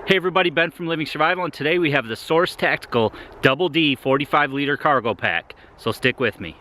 Hey everybody, Ben from Living Survival, and today we have the Source Tactical Double D 45 liter cargo pack. So stick with me.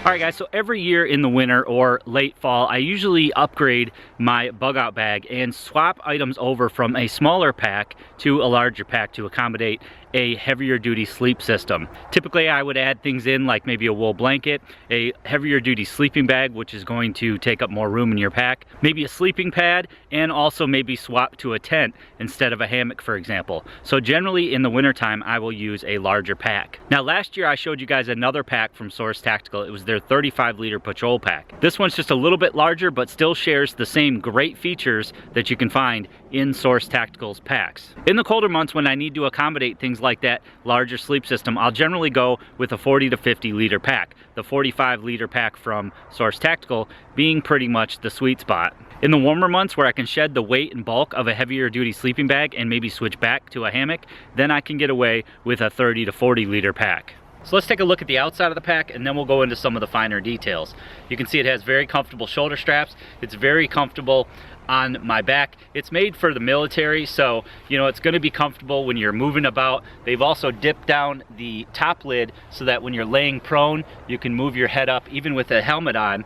Alright guys, so every year in the winter or late fall, I usually upgrade my bug out bag and swap items over from a smaller pack to a larger pack to accommodate a heavier duty sleep system. Typically I would add things in like maybe a wool blanket, a heavier duty sleeping bag which is going to take up more room in your pack, maybe a sleeping pad, and also maybe swap to a tent instead of a hammock, for example. So generally in the wintertime I will use a larger pack. Now last year I showed you guys another pack from Source Tactical. It was their 35 liter patrol pack. This one's just a little bit larger but still shares the same great features that you can find in Source Tactical's packs. In the colder months when I need to accommodate things like that larger sleep system, I'll generally go with a 40 to 50 liter pack. The 45 liter pack from Source Tactical being pretty much the sweet spot. In the warmer months where I can shed the weight and bulk of a heavier duty sleeping bag and maybe switch back to a hammock, then I can get away with a 30 to 40 liter pack. So let's take a look at the outside of the pack and then we'll go into some of the finer details. You can see it has very comfortable shoulder straps. It's very comfortable on my back. It's made for the military, so you know it's going to be comfortable when you're moving about. They've also dipped down the top lid so that when you're laying prone you can move your head up even with a helmet on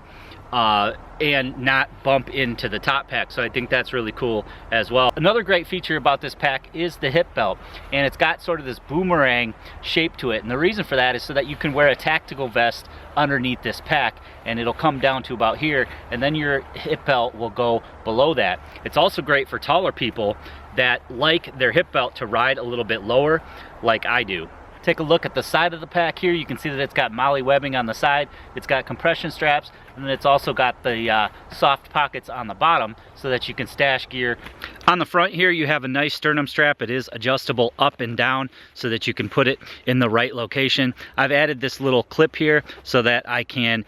and not bump into the top pack. So I think that's really cool as well. Another great feature about this pack is the hip belt, and it's got sort of this boomerang shape to it, and the reason for that is so that you can wear a tactical vest underneath this pack and it'll come down to about here, and then your hip belt will go below that. It's also great for taller people that like their hip belt to ride a little bit lower like I do. Take a look at the side of the pack here. You can see that it's got MOLLE webbing on the side, it's got compression straps, and then it's also got the soft pockets on the bottom so that you can stash gear. On the front here you have a nice sternum strap. It is adjustable up and down so that you can put it in the right location. I've added this little clip here so that I can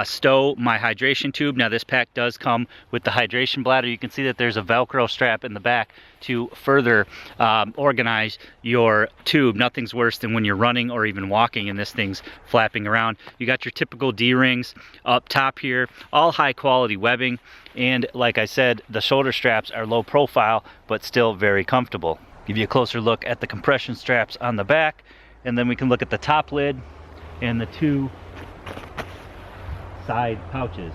stow my hydration tube. Now this pack does come with the hydration bladder. You can see that there's a Velcro strap in the back to further organize your tube. Nothing's worse than when you're running or even walking and this thing's flapping around. You got your typical D-rings up top here, all high quality webbing, and like I said, the shoulder straps are low profile but still very comfortable. Give you a closer look at the compression straps on the back, and then we can look at the top lid and the two side pouches.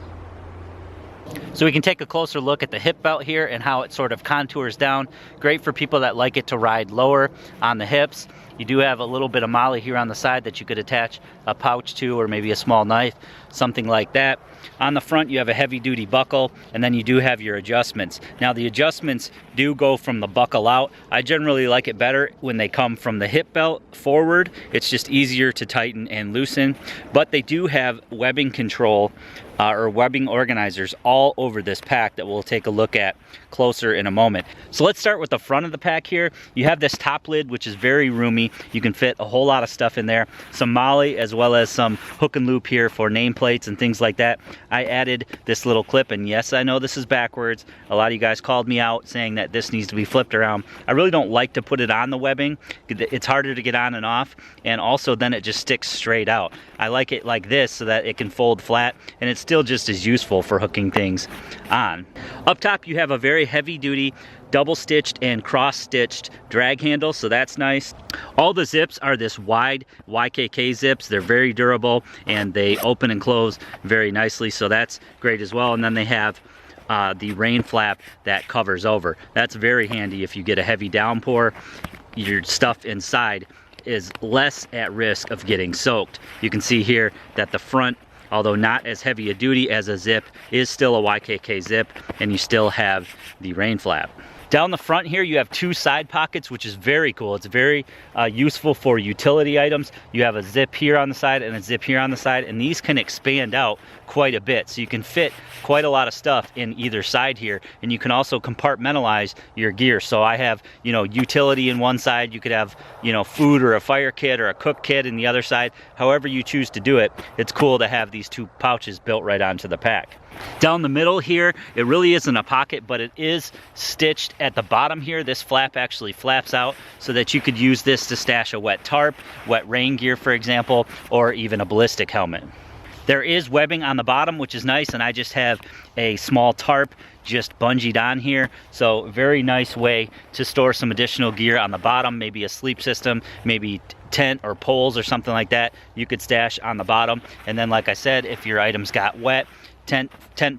So we can take a closer look at the hip belt here and how it sort of contours down. Great for people that like it to ride lower on the hips. You do have a little bit of MOLLE here on the side that you could attach a pouch to, or maybe a small knife, something like that. On the front you have a heavy duty buckle, and then you do have your adjustments. Now the adjustments do go from the buckle out. I generally like it better when they come from the hip belt forward. It's just easier to tighten and loosen, but they do have webbing control or webbing organizers all over this pack that we'll take a look at closer in a moment. So let's start with the front of the pack here. You have this top lid which is very roomy. You can fit a whole lot of stuff in there. Some MOLLE as well as some hook and loop here for nameplates and things like that. I added this little clip, and yes, I know this is backwards. A lot of you guys called me out saying that this needs to be flipped around. I really don't like to put it on the webbing. It's harder to get on and off, and also then it just sticks straight out. I like it like this so that it can fold flat, and it's still just as useful for hooking things on. Up top you have a very heavy duty double stitched and cross stitched drag handle, so that's nice. All the zips are this wide YKK zips. They're very durable and they open and close very nicely, so that's great as well. And then they have the rain flap that covers over. That's very handy if you get a heavy downpour. Your stuff inside is less at risk of getting soaked. You can see here that the front, although not as heavy a duty as a zip, is still a YKK zip, and you still have the rain flap. Down the front here you have two side pockets, which is very cool. It's very useful for utility items. You have a zip here on the side and a zip here on the side, and these can expand out quite a bit, so you can fit quite a lot of stuff in either side here, and you can also compartmentalize your gear. So I have, you know, utility in one side, you could have, you know, food or a fire kit or a cook kit in the other side. However you choose to do it, it's cool to have these two pouches built right onto the pack. Down the middle here, it really isn't a pocket, but it is stitched at the bottom here. This flap actually flaps out so that you could use this to stash a wet tarp, wet rain gear for example, or even a ballistic helmet. There is webbing on the bottom, which is nice, and I just have a small tarp just bungeed on here. So very nice way to store some additional gear on the bottom, maybe a sleep system, maybe tent or poles or something like that you could stash on the bottom. And then, like I said, if your items got wet, tent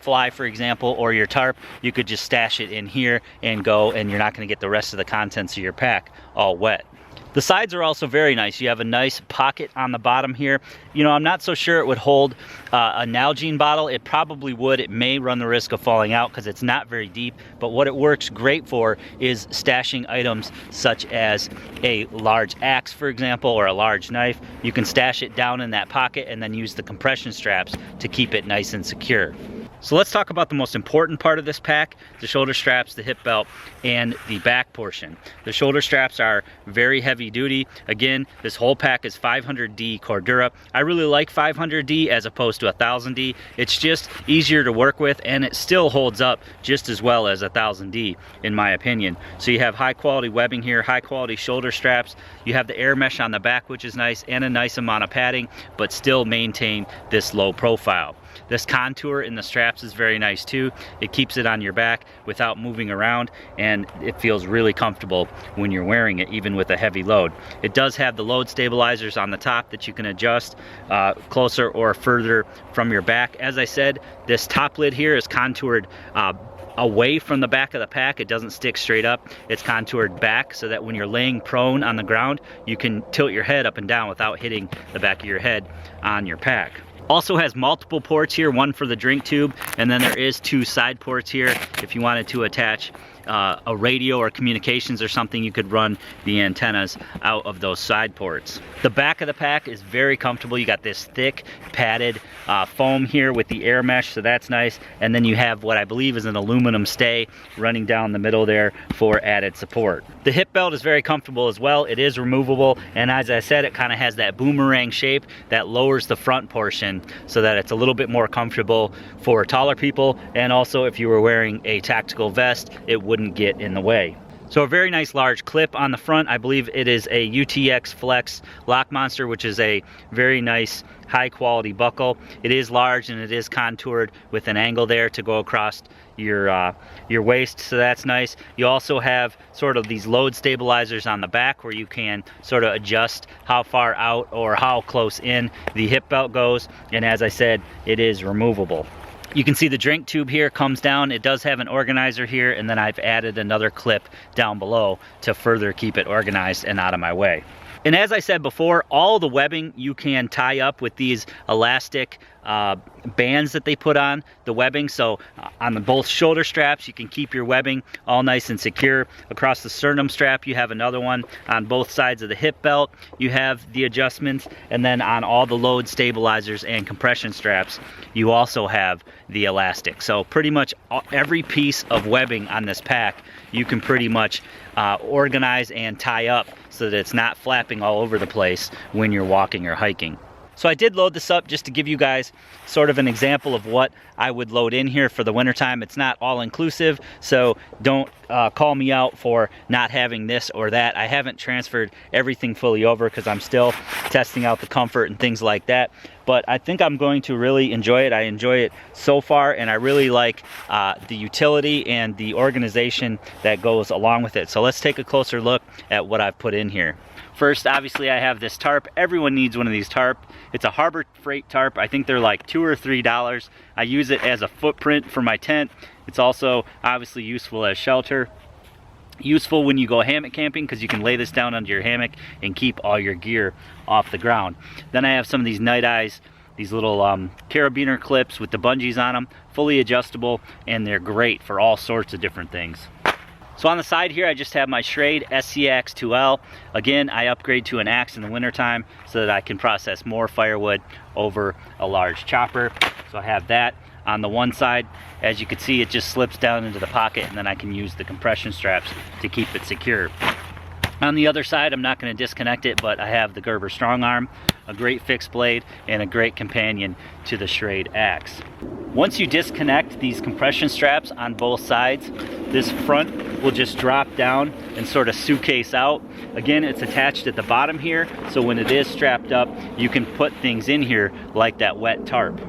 fly for example, or your tarp, you could just stash it in here and go, and you're not going to get the rest of the contents of your pack all wet. The sides are also very nice. You have a nice pocket on the bottom here. You know, I'm not so sure it would hold a Nalgene bottle. It probably would. It may run the risk of falling out because it's not very deep, but what it works great for is stashing items such as a large axe, for example, or a large knife. You can stash it down in that pocket and then use the compression straps to keep it nice and secure. So let's talk about the most important part of this pack, the shoulder straps, the hip belt, and the back portion. The shoulder straps are very heavy duty. Again, this whole pack is 500D Cordura. I really like 500D as opposed to 1000D. It's just easier to work with, and it still holds up just as well as 1000D in my opinion. So you have high quality webbing here, high quality shoulder straps. You have the air mesh on the back, which is nice, and a nice amount of padding, but still maintain this low profile. This contour in the straps is very nice too. It keeps it on your back without moving around, and it feels really comfortable when you're wearing it, even with a heavy load. It does have the load stabilizers on the top that you can adjust closer or further from your back. As I said, this top lid here is contoured away from the back of the pack. It doesn't stick straight up. It's contoured back so that when you're laying prone on the ground, you can tilt your head up and down without hitting the back of your head on your pack. Also has multiple ports here, one for the drink tube, and then there is 2 side ports here. If you wanted to attach a radio or communications or something, you could run the antennas out of those side ports. The back of the pack is very comfortable. You got this thick padded foam here with the air mesh, so that's nice. And then you have what I believe is an aluminum stay running down the middle there for added support. The hip belt is very comfortable as well. It is removable, and as I said, it kind of has that boomerang shape that lowers the front portion so that it's a little bit more comfortable for taller people, and also if you were wearing a tactical vest, it wouldn't get in the way. So a very nice large clip on the front. I believe it is a UTX Flex Lock Monster, which is a very nice high quality buckle. It is large and it is contoured with an angle there to go across your waist, so that's nice. You also have sort of these load stabilizers on the back where you can sort of adjust how far out or how close in the hip belt goes, and as I said, it is removable. You can see the drink tube here comes down. It does have an organizer here, and then I've added another clip down below to further keep it organized and out of my way. And as I said before, all the webbing you can tie up with these elastic bands that they put on the webbing. So on the both shoulder straps, you can keep your webbing all nice and secure. Across the sternum strap, you have another one. On both sides of the hip belt, you have the adjustments. And then on all the load stabilizers and compression straps, you also have the elastic. So pretty much every piece of webbing on this pack, you can pretty much organize and tie up so that it's not flapping all over the place when you're walking or hiking. So I did load this up just to give you guys sort of an example of what I would load in here for the wintertime. It's not all inclusive, so don't call me out for not having this or that. I haven't transferred everything fully over because I'm still testing out the comfort and things like that. But I think I'm going to really enjoy it. I enjoy it so far, and I really like the utility and the organization that goes along with it. So let's take a closer look at what I've put in here. First, obviously, I have this tarp. Everyone needs one of these tarp. It's a Harbor Freight tarp. I think they're like $2 or $3. I use it as a footprint for my tent. It's also obviously useful as shelter. Useful when you go hammock camping because you can lay this down under your hammock and keep all your gear off the ground. Then I have some of these Night Eyes, these little carabiner clips with the bungees on them, fully adjustable, and they're great for all sorts of different things. So on the side here, I just have my Schrade SCX 2L. Again, I upgrade to an axe in the wintertime so that I can process more firewood over a large chopper. So I have that on the one side. As you can see, it just slips down into the pocket, and then I can use the compression straps to keep it secure. On the other side, I'm not going to disconnect it, but I have the Gerber Strong Arm, a great fixed blade, and a great companion to the Schrade axe. Once you disconnect these compression straps on both sides, this front will just drop down and sort of suitcase out. Again, it's attached at the bottom here, so when it is strapped up, you can put things in here like that wet tarp.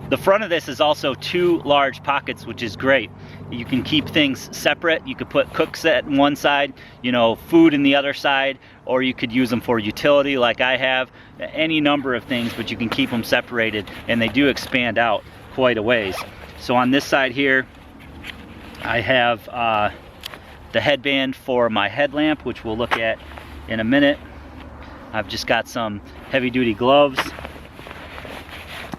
The front of this is also 2 large pockets, which is great. You can keep things separate. You could put cook set in one side, you know, food in the other side, or you could use them for utility like I have, any number of things, but you can keep them separated, and they do expand out quite a ways. So on this side here, I have the headband for my headlamp, which we'll look at in a minute. I've just got some heavy-duty gloves,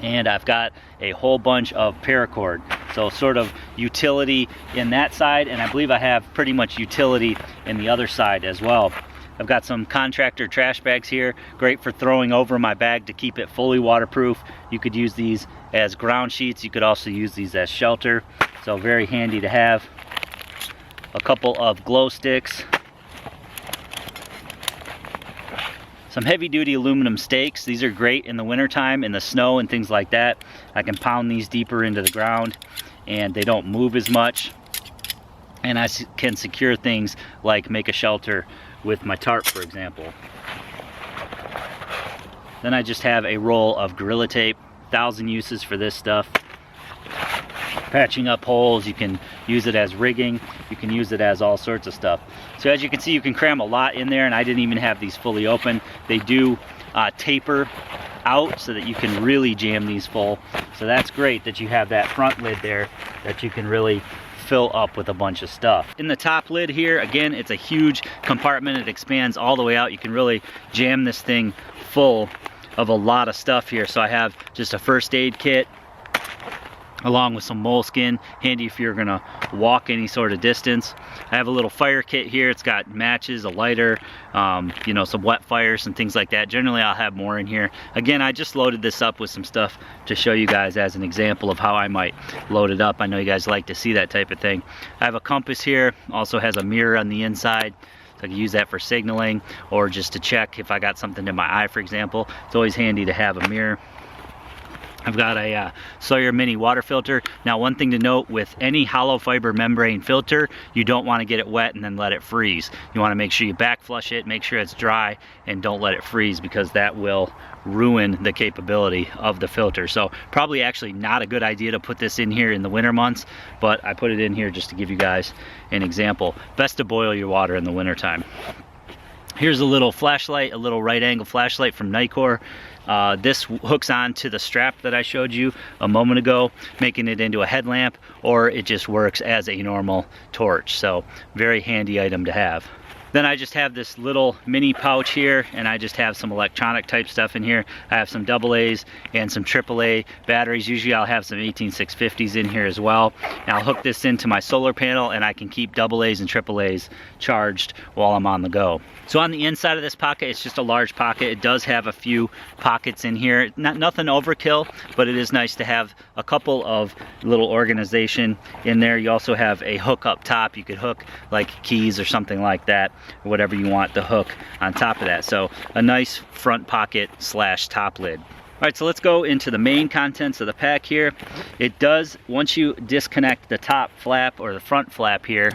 and I've got a whole bunch of paracord. So sort of utility in that side, and I believe I have pretty much utility in the other side as well. I've got some contractor trash bags here, great for throwing over my bag to keep it fully waterproof. You could use these as ground sheets. You could also use these as shelter. So very handy to have. A couple of glow sticks. Some heavy-duty aluminum stakes. These are great in the wintertime, in the snow and things like that. I can pound these deeper into the ground and they don't move as much. And I can secure things like make a shelter with my tarp, for example. Then I just have a roll of Gorilla Tape. 1,000 uses for this stuff. Patching up holes, you can use it as rigging, you can use it as all sorts of stuff. So as you can see, you can cram a lot in there, and I didn't even have these fully open. They do taper out so that you can really jam these full. So that's great that you have that front lid there that you can really fill up with a bunch of stuff. In the top lid here, again, it's a huge compartment. It expands all the way out. You can really jam this thing full of a lot of stuff here. So I have just a first aid kit along with some moleskin, handy if you're gonna walk any sort of distance. I have a little fire kit here. It's got matches, a lighter, you know, some wet fires and things like that. Generally I'll have more in here. Again, I just loaded this up with some stuff to show you guys as an example of how I might load it up. I know you guys like to see that type of thing. I have a compass here, also has a mirror on the inside. So I can use that for signaling or just to check if I got something in my eye, for example. It's always handy to have a mirror. I've got a Sawyer mini water filter. Now, one thing to note with any hollow fiber membrane filter, you don't want to get it wet and then let it freeze. You want to make sure you back flush it, make sure it's dry, and don't let it freeze, because that will ruin the capability of the filter. So probably actually not a good idea to put this in here in the winter months, but I put it in here just to give you guys an example. Best to boil your water in the winter time. Here's a little flashlight, a little right angle flashlight from Nicor. This hooks on to the strap that I showed you a moment ago, making it into a headlamp, or it just works as a normal torch. So very handy item to have. Then I just have this little mini pouch here, and I just have some electronic type stuff in here. I have some AA's and some AAA batteries. Usually I'll have some 18650s in here as well. And I'll hook this into my solar panel, and I can keep AA's and AAA's charged while I'm on the go. So on the inside of this pocket, it's just a large pocket. It does have a few pockets in here. Nothing overkill, but it is nice to have a couple of little organization in there. You also have a hook up top. You could hook like keys or something like that, or whatever you want to hook on top of that. So a nice front pocket slash top lid. All right, so let's go into the main contents of the pack here. It does, once you disconnect the top flap or the front flap here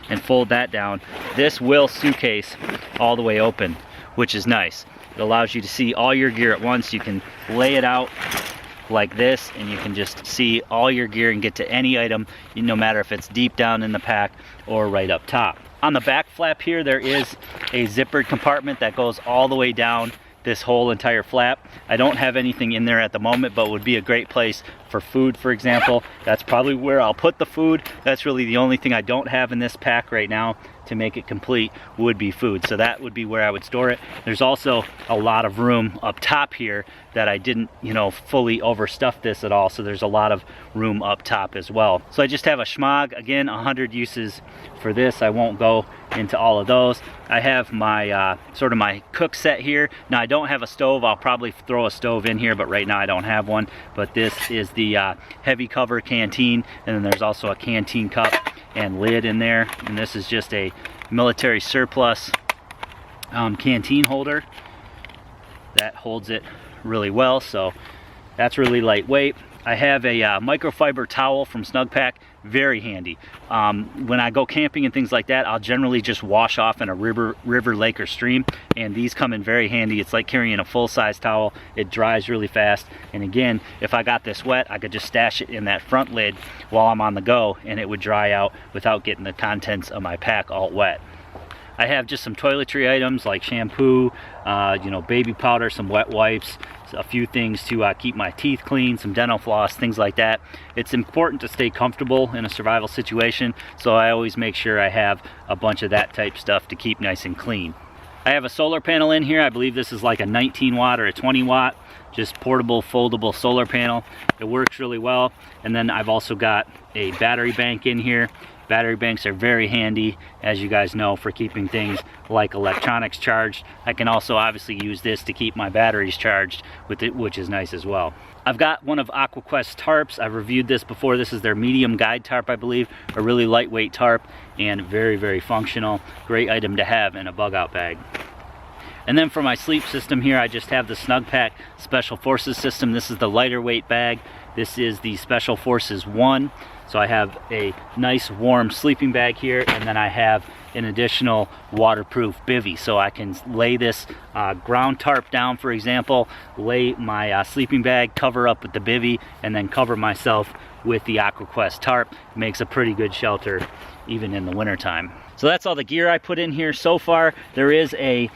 and fold that down, this will suitcase all the way open, which is nice. It allows you to see all your gear at once. You can lay it out like this, and you can just see all your gear and get to any item, no matter if it's deep down in the pack or right up top. On the back flap here, there is a zippered compartment that goes all the way down this whole entire flap. I don't have anything in there at the moment, but would be a great place for food, for example. That's probably where I'll put the food. That's really the only thing I don't have in this pack right now to make it complete, would be food. So that would be where I would store it. There's also a lot of room up top here that I didn't, you know, fully overstuff this at all. So there's a lot of room up top as well. So I just have a schmog, again, 100 uses for this. I won't go into all of those. I have my sort of my cook set here. Now I don't have a stove. I'll probably throw a stove in here, but right now I don't have one. But this is the heavy cover canteen, and then there's also a canteen cup and lid in there. And this is just a military surplus canteen holder that holds it really well. So that's really lightweight. I have a microfiber towel from Snugpak, very handy. When I go camping and things like that, I'll generally just wash off in a river, lake, or stream, and these come in very handy. It's like carrying a full-size towel. It dries really fast, and again, if I got this wet, I could just stash it in that front lid while I'm on the go, and it would dry out without getting the contents of my pack all wet. I have just some toiletry items like shampoo, you know, baby powder, some wet wipes, a few things to keep my teeth clean, some dental floss, things like that. It's important to stay comfortable in a survival situation, so I always make sure I have a bunch of that type stuff to keep nice and clean. I have a solar panel in here. I believe this is like a 19 watt or a 20 watt, just portable, foldable solar panel. It works really well. And then I've also got a battery bank in here. Battery banks are very handy, as you guys know, for keeping things like electronics charged. I can also obviously use this to keep my batteries charged with it, which is nice as well. I've got one of AquaQuest tarps. I've reviewed this before. This is their medium guide tarp, I believe. A really lightweight tarp and very, very functional. Great item to have in a bug out bag. And then for my sleep system here, I just have the Snugpak Special Forces system. This is the lighter weight bag. This is the Special Forces 1. So I have a nice warm sleeping bag here, and then I have an additional waterproof bivvy. So I can lay this ground tarp down, for example, lay my sleeping bag, cover up with the bivvy, and then cover myself with the AquaQuest tarp. It makes a pretty good shelter even in the wintertime. So that's all the gear I put in here so far. There is a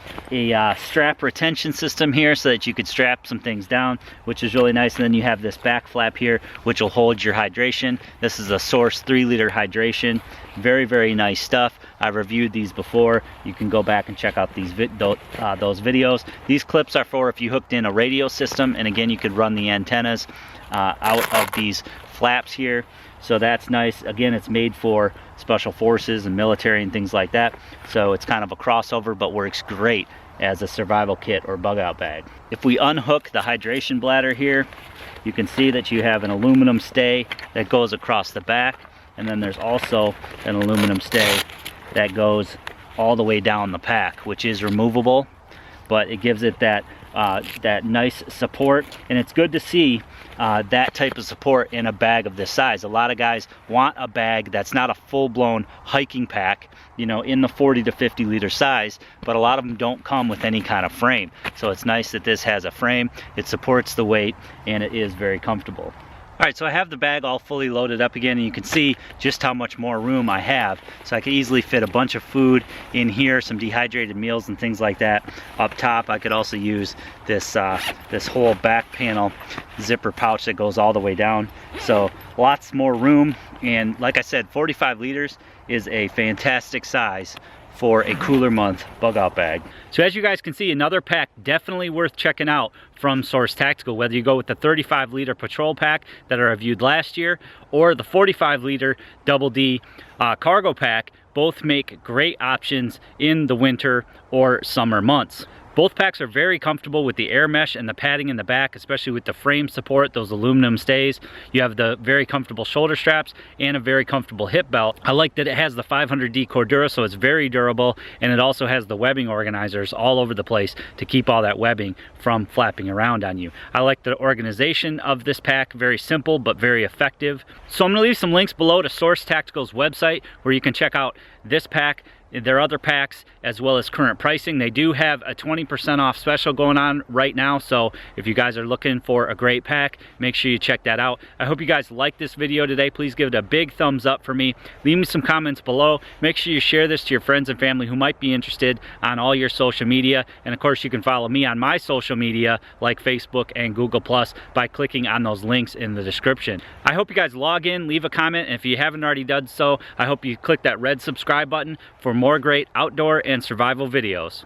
strap retention system here so that you could strap some things down, which is really nice. And then you have this back flap here, which will hold your hydration. This is a Source 3-liter hydration. Very, very nice stuff. I've reviewed these before. You can go back and check out those videos. These clips are for if you hooked in a radio system, and again, you could run the antennas out of these flaps here. So that's nice. Again, it's made for special forces and military and things like that. So it's kind of a crossover, but works great as a survival kit or bug out bag. If we unhook the hydration bladder here, you can see that you have an aluminum stay that goes across the back. And then there's also an aluminum stay that goes all the way down the pack, which is removable, but it gives it that nice support. And it's good to see that type of support in a bag of this size. A lot of guys want a bag that's not a full-blown hiking pack, you know, in the 40 to 50 liter size, but a lot of them don't come with any kind of frame. So it's nice that this has a frame, it supports the weight, and it is very comfortable. All right, so I have the bag all fully loaded up again, and you can see just how much more room I have. So I could easily fit a bunch of food in here, some dehydrated meals and things like that. Up top, I could also use this this whole back panel zipper pouch that goes all the way down. So lots more room, and like I said, 45 liters is a fantastic size for a cooler month bug out bag. So as you guys can see, another pack definitely worth checking out from Source Tactical, whether you go with the 35 liter patrol pack that I reviewed last year or the 45 liter double D cargo pack. Both make great options in the winter or summer months. Both packs are very comfortable with the air mesh and the padding in the back, especially with the frame support, those aluminum stays. You have the very comfortable shoulder straps and a very comfortable hip belt. I like that it has the 500D Cordura, so it's very durable, and it also has the webbing organizers all over the place to keep all that webbing from flapping around on you. I like the organization of this pack, very simple but very effective. So I'm gonna leave some links below to Source Tactical's website where you can check out this pack, their other packs, as well as current pricing. They do have a 20% off special going on right now, so if you guys are looking for a great pack, make sure you check that out. I hope you guys liked this video today. Please give it a big thumbs up for me. Leave me some comments below. Make sure you share this to your friends and family who might be interested on all your social media, and of course you can follow me on my social media like Facebook and Google Plus by clicking on those links in the description. I hope you guys log in, leave a comment, and if you haven't already done so, I hope you click that red subscribe button for more great outdoor and survival videos.